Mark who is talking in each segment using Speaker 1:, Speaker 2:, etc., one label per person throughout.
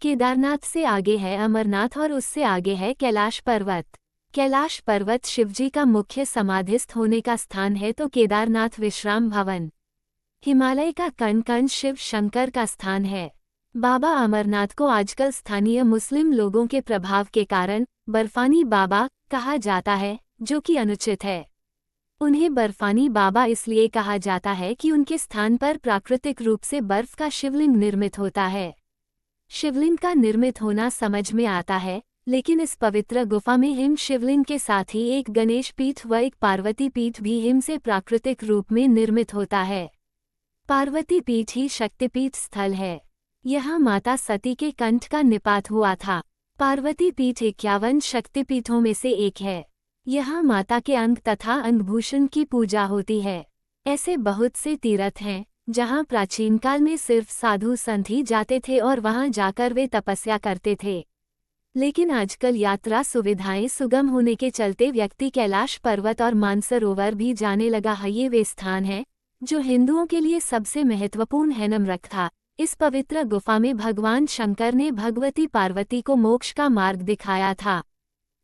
Speaker 1: केदारनाथ से आगे है अमरनाथ और उससे आगे है कैलाश पर्वत। कैलाश पर्वत शिवजी का मुख्य समाधिस्थ होने का स्थान है तो केदारनाथ विश्राम भवन। हिमालय का कण कण शिव शंकर का स्थान है। बाबा अमरनाथ को आजकल स्थानीय मुस्लिम लोगों के प्रभाव के कारण बर्फानी बाबा कहा जाता है, जो कि अनुचित है। उन्हें बर्फानी बाबा इसलिए कहा जाता है कि उनके स्थान पर प्राकृतिक रूप से बर्फ का शिवलिंग निर्मित होता है। शिवलिंग का निर्मित होना समझ में आता है, लेकिन इस पवित्र गुफा में हिम शिवलिंग के साथ ही एक गणेश पीठ व एक पार्वती पीठ भी हिम से प्राकृतिक रूप में निर्मित होता है। पार्वती पीठ ही शक्तिपीठ स्थल है। यहाँ माता सती के कंठ का निपात हुआ था। पार्वती पीठ 51 शक्तिपीठों में से एक है। यहाँ माता के अंग तथा अंगभूषण की पूजा होती है। ऐसे बहुत से तीर्थ हैं जहाँ प्राचीन काल में सिर्फ साधु संत ही जाते थे और वहाँ जाकर वे तपस्या करते थे। लेकिन आजकल यात्रा सुविधाएं सुगम होने के चलते व्यक्ति कैलाश पर्वत और मानसरोवर भी जाने लगा है। ये वे स्थान है जो हिंदुओं के लिए सबसे महत्वपूर्ण है। नमरक था। इस पवित्र गुफा में भगवान शंकर ने भगवती पार्वती को मोक्ष का मार्ग दिखाया था।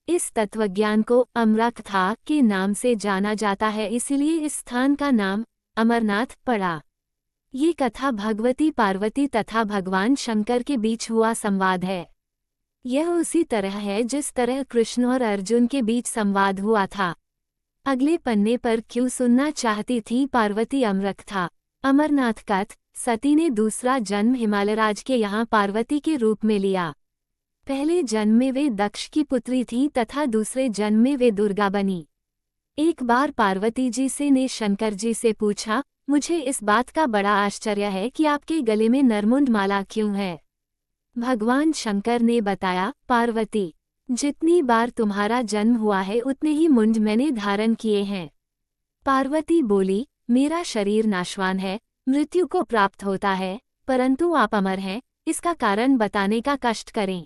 Speaker 1: इस तत्वज्ञान को अमरकथा के नाम से जाना जाता है, इसलिए इस स्थान का नाम अमरनाथ पड़ा। ये कथा भगवती पार्वती तथा भगवान शंकर के बीच हुआ संवाद है। यह उसी तरह है जिस तरह कृष्ण और अर्जुन के बीच संवाद हुआ था। अगले पन्ने पर क्यों सुनना चाहती थी पार्वती अमरकथा। अमरनाथ कथ। सती ने दूसरा जन्म हिमालयराज के यहाँ पार्वती के रूप में लिया। पहले जन्म में वे दक्ष की पुत्री थी तथा दूसरे जन्म में वे दुर्गा बनी। एक बार पार्वती जी ने शंकर जी से पूछा, मुझे इस बात का बड़ा आश्चर्य है कि आपके गले में नरमुंड माला क्यों है। भगवान शंकर ने बताया, पार्वती, जितनी बार तुम्हारा जन्म हुआ है उतने ही मुंड मैंने धारण किए हैं। पार्वती बोली, मेरा शरीर नाशवान है, मृत्यु को प्राप्त होता है, परंतु आप अमर हैं, इसका कारण बताने का कष्ट करें।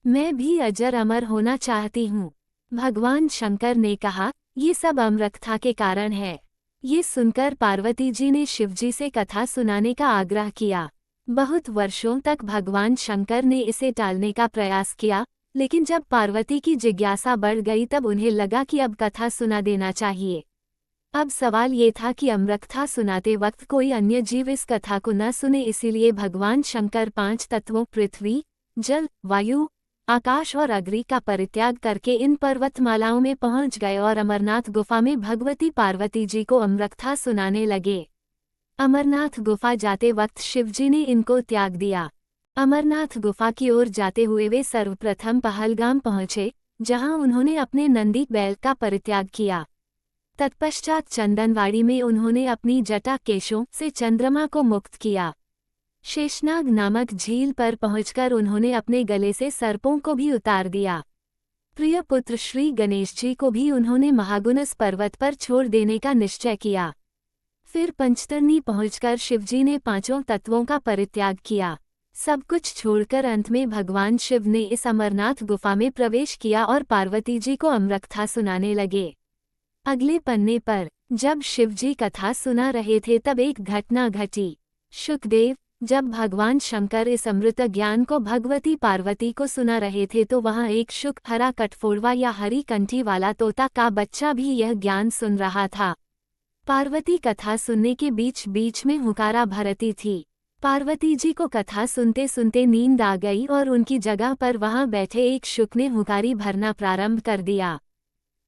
Speaker 1: मैं भी अजर अमर होना चाहती हूँ। भगवान शंकर ने कहा, ये सब अमरकथा के कारण है। ये सुनकर पार्वती जी ने शिवजी से कथा सुनाने का आग्रह किया। बहुत वर्षों तक भगवान शंकर ने इसे टालने का प्रयास किया, लेकिन जब पार्वती की जिज्ञासा बढ़ गई तब उन्हें लगा कि अब कथा सुना देना चाहिए। अब सवाल ये था कि अमरकथा सुनाते वक्त कोई अन्य जीव इस कथा को न सुने, इसीलिए भगवान शंकर 5 तत्वों पृथ्वी, जल, वायु, आकाश और अग्नि का परित्याग करके इन पर्वतमालाओं में पहुंच गए और अमरनाथ गुफा में भगवती पार्वती जी को अमरकथा सुनाने लगे। अमरनाथ गुफा जाते वक्त शिवजी ने इनको त्याग दिया। अमरनाथ गुफा की ओर जाते हुए वे सर्वप्रथम पहलगाम पहुंचे, जहां उन्होंने अपने नंदी बैल का परित्याग किया। तत्पश्चात चंदनवाड़ी में उन्होंने अपनी जटा केशों से चंद्रमा को मुक्त किया। शेषनाग नामक झील पर पहुंचकर उन्होंने अपने गले से सर्पों को भी उतार दिया। प्रिय पुत्र श्री गणेश जी को भी उन्होंने महागुनस पर्वत पर छोड़ देने का निश्चय किया। फिर पंचतरनी पहुंचकर शिवजी ने 5 तत्वों का परित्याग किया। सब कुछ छोड़कर अंत में भगवान शिव ने इस अमरनाथ गुफा में प्रवेश किया और पार्वती जी को अमरकथा सुनाने लगे। अगले पन्ने पर जब शिवजी कथा सुना रहे थे तब एक घटना घटी। शुकदेव, जब भगवान शंकर इस अमृत ज्ञान को भगवती पार्वती को सुना रहे थे तो वहाँ एक शुक, हरा कटफोड़वा या हरी कंठी वाला तोता का बच्चा भी यह ज्ञान सुन रहा था। पार्वती कथा सुनने के बीच बीच में हुंकारा भरती थी। पार्वती जी को कथा सुनते सुनते नींद आ गई और उनकी जगह पर वहाँ बैठे एक शुक ने हुंकारी भरना प्रारंभ कर दिया।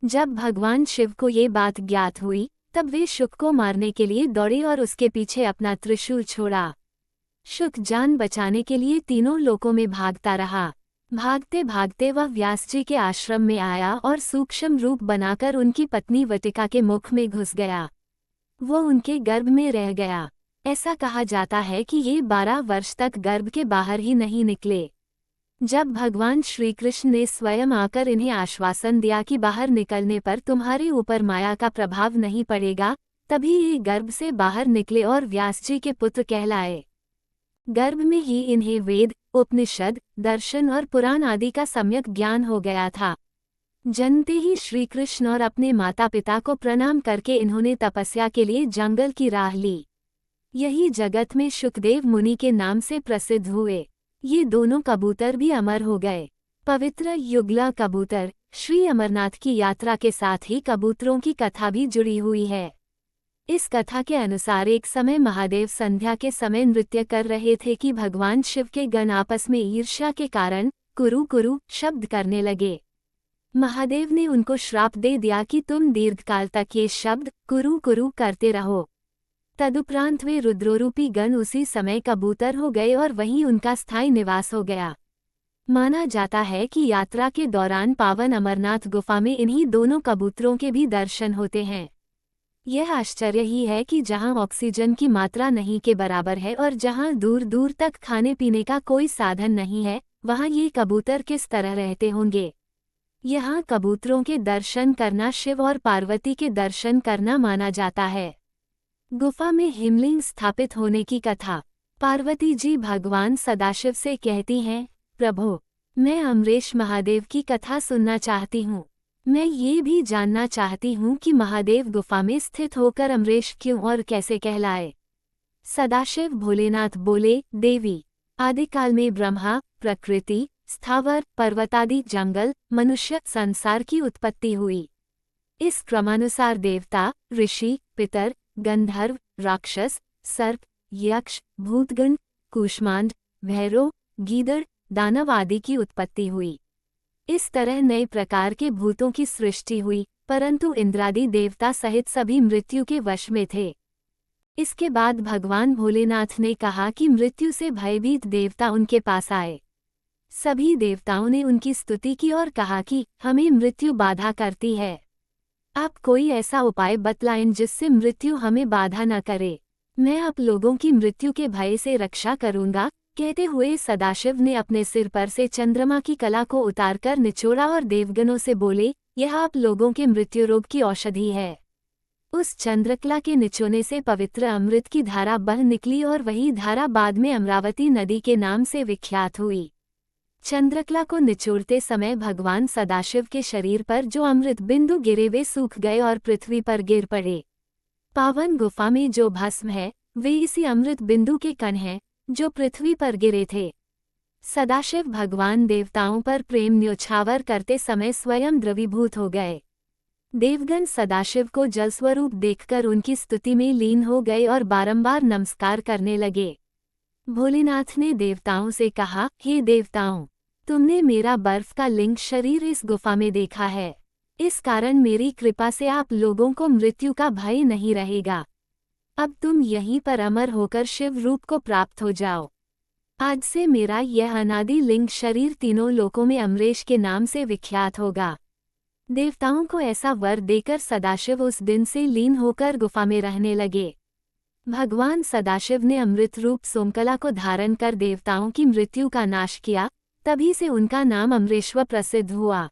Speaker 1: जब भगवान शिव को ये बात ज्ञात हुई तब वे शुक को मारने के लिए दौड़े और उसके पीछे अपना त्रिशूल छोड़ा। शुक जान बचाने के लिए तीनों लोकों में भागता रहा। भागते भागते वह व्यास जी के आश्रम में आया और सूक्ष्म रूप बनाकर उनकी पत्नी वटिका के मुख में घुस गया। वो उनके गर्भ में रह गया। ऐसा कहा जाता है कि ये 12 वर्ष तक गर्भ के बाहर ही नहीं निकले। जब भगवान श्री कृष्ण ने स्वयं आकर इन्हें आश्वासन दिया कि बाहर निकलने पर तुम्हारे ऊपर माया का प्रभाव नहीं पड़ेगा, तभी ये गर्भ से बाहर निकले और व्यास जी के पुत्र कहलाए। गर्भ में ही इन्हें वेद, उपनिषद, दर्शन और पुराण आदि का सम्यक ज्ञान हो गया था। जन्मते ही श्री कृष्ण और अपने माता पिता को प्रणाम करके इन्होंने तपस्या के लिए जंगल की राह ली। यही जगत में शुकदेव मुनि के नाम से प्रसिद्ध हुए। ये दोनों कबूतर भी अमर हो गए। पवित्र युगला कबूतर। श्री अमरनाथ की यात्रा के साथ ही कबूतरों की कथा भी जुड़ी हुई है। इस कथा के अनुसार एक समय महादेव संध्या के समय नृत्य कर रहे थे कि भगवान शिव के गण आपस में ईर्ष्या के कारण कुरु कुरु शब्द करने लगे। महादेव ने उनको श्राप दे दिया कि तुम दीर्घकाल तक ये शब्द कुरु कुरु करते रहो। तदुपरांत वे रुद्रोरूपी गण उसी समय कबूतर हो गए और वहीं उनका स्थायी निवास हो गया। माना जाता है कि यात्रा के दौरान पावन अमरनाथ गुफा में इन्हीं दोनों कबूतरों के भी दर्शन होते हैं। यह आश्चर्य ही है कि जहां ऑक्सीजन की मात्रा नहीं के बराबर है और जहां दूर दूर तक खाने पीने का कोई साधन नहीं है, वहां ये कबूतर किस तरह रहते होंगे। यहाँ कबूतरों के दर्शन करना शिव और पार्वती के दर्शन करना माना जाता है। गुफा में हिमलिंग स्थापित होने की कथा। पार्वती जी भगवान सदाशिव से कहती हैं, प्रभु, मैं अमरेश महादेव की कथा सुनना चाहती हूँ। मैं ये भी जानना चाहती हूँ कि महादेव गुफा में स्थित होकर अमरेश क्यों और कैसे कहलाए। सदाशिव भोलेनाथ बोले, देवी, आदिकाल में ब्रह्मा, प्रकृति, स्थावर, पर्वतादि, जंगल, मनुष्य, संसार की उत्पत्ति हुई। इस क्रमानुसार देवता, ऋषि, पितर, गंधर्व, राक्षस, सर्प, यक्ष, भूतगण, कूष्मांड, भैरव, गीदड़, दानव आदि की उत्पत्ति हुई। इस तरह नए प्रकार के भूतों की सृष्टि हुई, परंतु इंद्रादि देवता सहित सभी मृत्यु के वश में थे। इसके बाद भगवान भोलेनाथ ने कहा कि मृत्यु से भयभीत देवता उनके पास आए। सभी देवताओं ने उनकी स्तुति की और कहा कि हमें मृत्यु बाधा करती है। आप कोई ऐसा उपाय बतलाएं जिससे मृत्यु हमें बाधा न करे। मैं आप लोगों की मृत्यु के भय से रक्षा करूंगा। कहते हुए सदाशिव ने अपने सिर पर से चंद्रमा की कला को उतारकर निचोड़ा और देवगणों से बोले, यह आप लोगों के मृत्यु रोग की औषधि है। उस चंद्रकला के निचोने से पवित्र अमृत की धारा बह निकली और वही धारा बाद में अमरावती नदी के नाम से विख्यात हुई। चंद्रकला को निचोड़ते समय भगवान सदाशिव के शरीर पर जो अमृत बिंदु गिरे वे सूख गए और पृथ्वी पर गिर पड़े। पावन गुफा में जो भस्म है वे इसी अमृत बिंदु के कण हैं जो पृथ्वी पर गिरे थे। सदाशिव भगवान देवताओं पर प्रेम न्योछावर करते समय स्वयं द्रवीभूत हो गए। देवगण सदाशिव को जलस्वरूप देखकर उनकी स्तुति में लीन हो गए और बारंबार नमस्कार करने लगे। भोलेनाथ ने देवताओं से कहा, हे देवताओं, तुमने मेरा बर्फ का लिंग शरीर इस गुफा में देखा है। इस कारण मेरी कृपा से आप लोगों को मृत्यु का भय नहीं रहेगा। अब तुम यहीं पर अमर होकर शिव रूप को प्राप्त हो जाओ। आज से मेरा यह अनादि लिंग शरीर तीनों लोकों में अमरेश के नाम से विख्यात होगा। देवताओं को ऐसा वर देकर सदाशिव उस दिन से लीन होकर गुफा में रहने लगे। भगवान सदाशिव ने अमृत रूप सोमकला को धारण कर देवताओं की मृत्यु का नाश किया, तभी से उनका नाम अमरेश्वर प्रसिद्ध हुआ।